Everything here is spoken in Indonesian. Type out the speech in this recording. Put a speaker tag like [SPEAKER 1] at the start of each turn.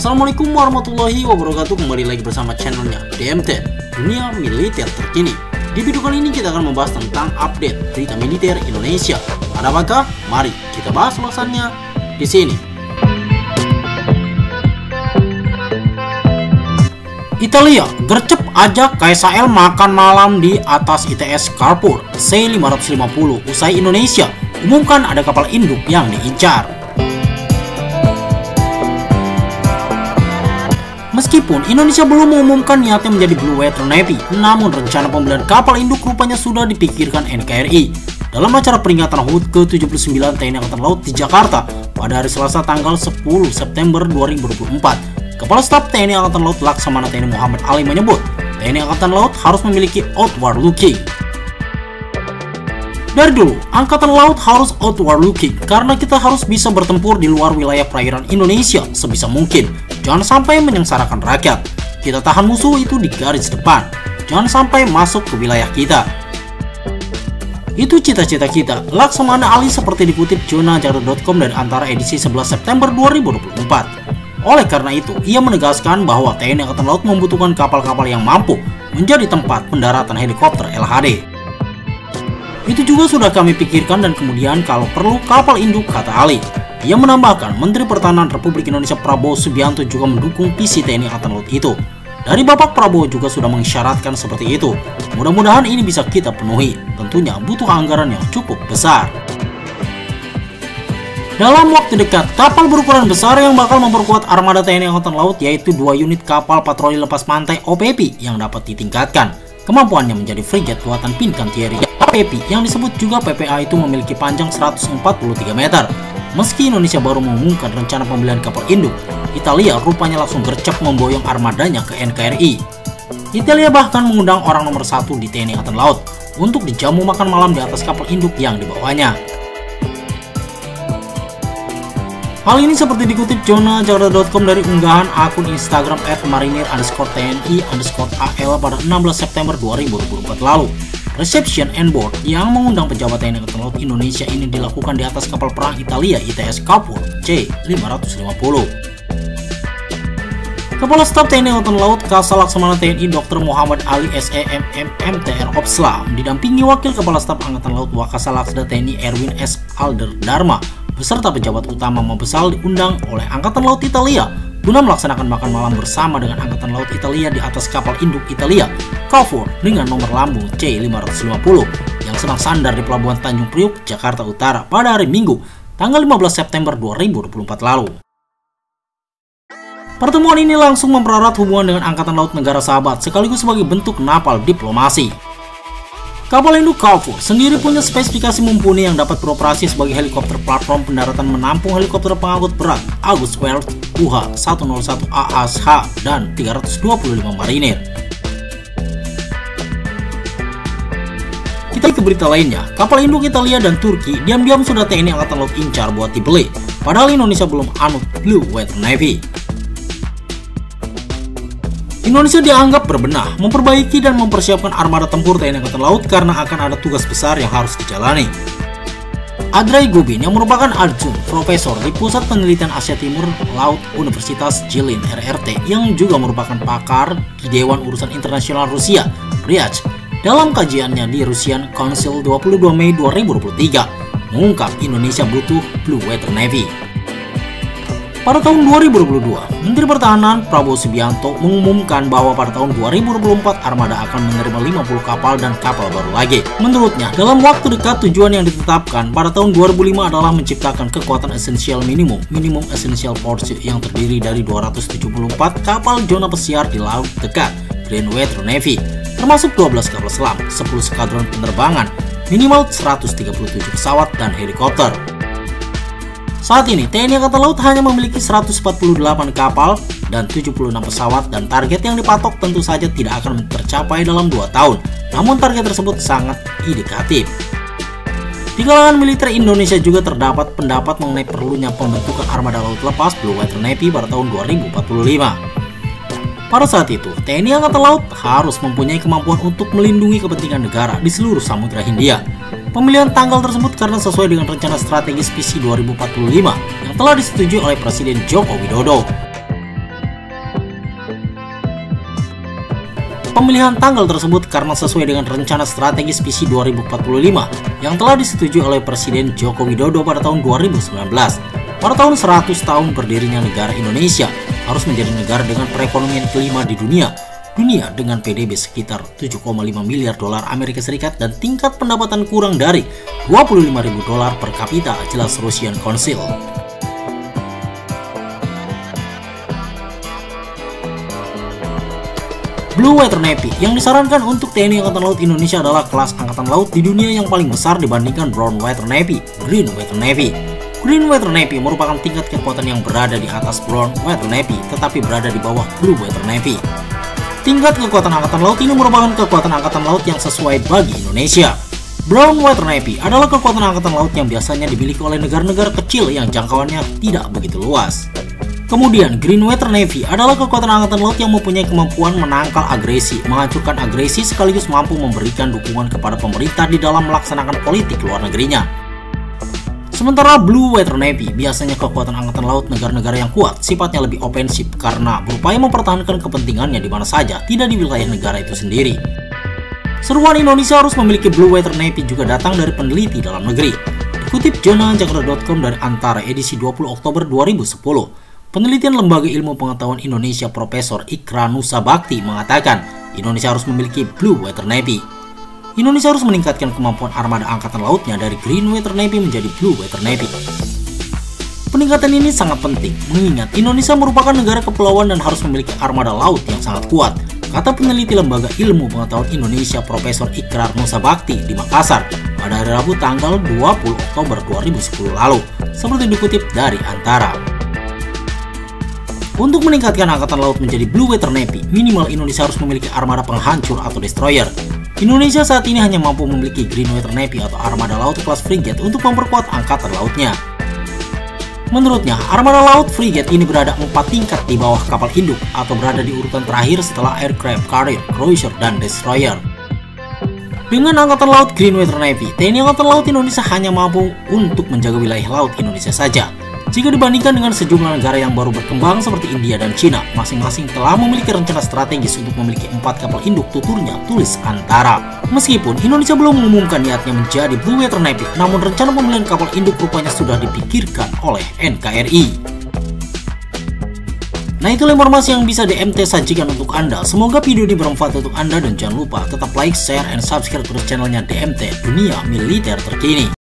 [SPEAKER 1] Assalamualaikum warahmatullahi wabarakatuh. Kembali lagi bersama channelnya DMT, Dunia Militer Terkini. Di video kali ini kita akan membahas tentang update berita militer Indonesia. Ada apakah? Mari kita bahas ulasannya di sini. Italia gercep ajak KSAL makan malam di atas ITS Carrefour C550 usai Indonesia umumkan ada kapal induk yang diincar. Meskipun Indonesia belum mengumumkan niatnya menjadi Blue Water Navy, namun rencana pembelian kapal induk rupanya sudah dipikirkan NKRI. Dalam acara peringatan HUT ke-79 TNI Angkatan Laut di Jakarta pada hari Selasa tanggal 10 September 2024, Kepala Staf TNI Angkatan Laut Laksamana TNI Muhammad Ali menyebut, TNI Angkatan Laut harus memiliki outward looking. Dari dulu, Angkatan Laut harus outward looking karena kita harus bisa bertempur di luar wilayah perairan Indonesia sebisa mungkin. Jangan sampai menyengsarakan rakyat. Kita tahan musuh itu di garis depan. Jangan sampai masuk ke wilayah kita. Itu cita-cita kita. Laksamana Ali seperti dikutip jonajakarta.com dari antara edisi 11 September 2024. Oleh karena itu, ia menegaskan bahwa TNI Angkatan Laut membutuhkan kapal-kapal yang mampu menjadi tempat pendaratan helikopter LHD. Itu juga sudah kami pikirkan dan kemudian kalau perlu kapal induk, kata Ali. Ia menambahkan, Menteri Pertahanan Republik Indonesia Prabowo Subianto juga mendukung visi TNI Angkatan Laut itu. Dari Bapak Prabowo juga sudah mengisyaratkan seperti itu. Mudah-mudahan ini bisa kita penuhi. Tentunya butuh anggaran yang cukup besar. Dalam waktu dekat, kapal berukuran besar yang bakal memperkuat armada TNI Angkatan Laut yaitu 2 unit kapal patroli lepas pantai OPP yang dapat ditingkatkan. Kemampuannya menjadi frigate buatan Fincantieri. OPP yang disebut juga PPA itu memiliki panjang 143 meter. Meski Indonesia baru mengumumkan rencana pembelian kapal induk, Italia rupanya langsung gercep memboyong armadanya ke NKRI. Italia bahkan mengundang orang nomor 1 di TNI Angkatan Laut untuk dijamu makan malam di atas kapal induk yang dibawanya. Hal ini seperti dikutip jonajakarta.com dari unggahan akun Instagram @marinir_tni_al pada 16 September 2024 lalu. Reception and board yang mengundang pejabat TNI Angkatan Laut Indonesia ini dilakukan di atas kapal perang Italia ITS Carrefour C550. Kepala Staf TNI Angkatan Laut Kasal Laksamana TNI Dr. Muhammad Ali SEMM MTR Opsla didampingi Wakil Kepala Staf Angkatan Laut Wakasal Laksda TNI Erwin S. Alder Dharma beserta pejabat utama Mabesal diundang oleh Angkatan Laut Italia guna melaksanakan makan malam bersama dengan Angkatan Laut Italia di atas kapal induk Italia Carrefour dengan nomor lambung C550 yang sedang sandar di Pelabuhan Tanjung Priuk, Jakarta Utara pada hari Minggu, tanggal 15 September 2024 lalu. Pertemuan ini langsung mempererat hubungan dengan Angkatan Laut negara sahabat sekaligus sebagai bentuk napal diplomasi. Kapal induk Carrefour sendiri punya spesifikasi mumpuni yang dapat beroperasi sebagai helikopter platform pendaratan menampung helikopter pengangkut berat August Wells UH-101 AASH dan 325 marinir. Kita ke berita lainnya, kapal induk Italia dan Turki diam-diam sudah TNI Angkatan Laut incar buat dibeli, padahal Indonesia belum anut Blue Water Navy. Indonesia dianggap berbenah, memperbaiki dan mempersiapkan armada tempur TNI Angkatan Laut karena akan ada tugas besar yang harus dijalani. Andrei Gubin yang merupakan adjunkt profesor di Pusat Penelitian Asia Timur Laut Universitas Jilin RRT yang juga merupakan pakar di Dewan Urusan Internasional Rusia, Ryach, dalam kajiannya di Russian Council 22 Mei 2023 mengungkap Indonesia butuh Blue Water Navy. Pada tahun 2022, Menteri Pertahanan Prabowo Subianto mengumumkan bahwa pada tahun 2024 armada akan menerima 50 kapal dan kapal baru lagi. Menurutnya, dalam waktu dekat tujuan yang ditetapkan pada tahun 2005 adalah menciptakan kekuatan essential minimum essential force yang terdiri dari 274 kapal zona pesiar di laut dekat Green Water Navy, termasuk 12 kapal selam, 10 skadron penerbangan, minimal 137 pesawat dan helikopter. Saat ini, TNI Angkatan Laut hanya memiliki 148 kapal dan 76 pesawat dan target yang dipatok tentu saja tidak akan tercapai dalam 2 tahun. Namun target tersebut sangat indikatif. Di kalangan militer Indonesia juga terdapat pendapat mengenai perlunya pembentukan armada laut lepas Blue Water Navy pada tahun 2045. Pada saat itu, TNI Angkatan Laut harus mempunyai kemampuan untuk melindungi kepentingan negara di seluruh Samudra Hindia. Pemilihan tanggal tersebut karena sesuai dengan rencana strategis visi 2045 yang telah disetujui oleh Presiden Joko Widodo. Pemilihan tanggal tersebut karena sesuai dengan rencana strategis visi 2045 yang telah disetujui oleh Presiden Joko Widodo pada tahun 2019. Pada tahun 100 tahun berdirinya negara Indonesia harus menjadi negara dengan perekonomian kelima di dunia dengan PDB sekitar 7,5 miliar dolar Amerika Serikat dan tingkat pendapatan kurang dari 25.000 dolar per kapita, jelas Russian Council. Blue Water Navy yang disarankan untuk TNI Angkatan Laut Indonesia adalah kelas Angkatan Laut di dunia yang paling besar dibandingkan Brown Water Navy, Green Water Navy. Green Water Navy merupakan tingkat kekuatan yang berada di atas Brown Water Navy tetapi berada di bawah Blue Water Navy. Tingkat kekuatan Angkatan Laut ini merupakan kekuatan Angkatan Laut yang sesuai bagi Indonesia. Brown Water Navy adalah kekuatan Angkatan Laut yang biasanya dimiliki oleh negara-negara kecil yang jangkauannya tidak begitu luas. Kemudian Green Water Navy adalah kekuatan Angkatan Laut yang mempunyai kemampuan menangkal agresi, menghancurkan agresi sekaligus mampu memberikan dukungan kepada pemerintah di dalam melaksanakan politik luar negerinya. Sementara Blue Water Navy biasanya kekuatan Angkatan Laut negara-negara yang kuat, sifatnya lebih ofensif karena berupaya mempertahankan kepentingannya di mana saja, tidak di wilayah negara itu sendiri. Seruan Indonesia harus memiliki Blue Water Navy juga datang dari peneliti dalam negeri. Dikutip jurnal Jakarta.com dari Antara edisi 20 Oktober 2010, penelitian Lembaga Ilmu Pengetahuan Indonesia Profesor Ikra Nusa Bakti mengatakan Indonesia harus memiliki Blue Water Navy. Indonesia harus meningkatkan kemampuan armada angkatan lautnya dari Green Water Navy menjadi Blue Water Navy. Peningkatan ini sangat penting, mengingat Indonesia merupakan negara kepulauan dan harus memiliki armada laut yang sangat kuat, kata peneliti Lembaga Ilmu Pengetahuan Indonesia Profesor Ikrar Nusa Bakti di Makassar pada hari Rabu tanggal 20 Oktober 2010 lalu, seperti dikutip dari Antara. Untuk meningkatkan angkatan laut menjadi Blue Water Navy, minimal Indonesia harus memiliki armada penghancur atau destroyer. Indonesia saat ini hanya mampu memiliki Green Water Navy atau armada laut kelas frigate untuk memperkuat angkatan lautnya. Menurutnya, armada laut frigate ini berada 4 tingkat di bawah kapal induk atau berada di urutan terakhir setelah aircraft carrier, cruiser, dan destroyer. Dengan angkatan laut Green Water Navy, TNI Angkatan Laut Indonesia hanya mampu untuk menjaga wilayah laut Indonesia saja. Jika dibandingkan dengan sejumlah negara yang baru berkembang seperti India dan Cina, masing-masing telah memiliki rencana strategis untuk memiliki 4 kapal induk, tuturnya, tulis Antara. Meskipun Indonesia belum mengumumkan niatnya menjadi Blue Water Navy, namun rencana pemilihan kapal induk rupanya sudah dipikirkan oleh NKRI. Nah, itulah informasi yang bisa DMT sajikan untuk Anda. Semoga video ini bermanfaat untuk Anda dan jangan lupa tetap like, share, and subscribe terus channelnya DMT Dunia Militer Terkini.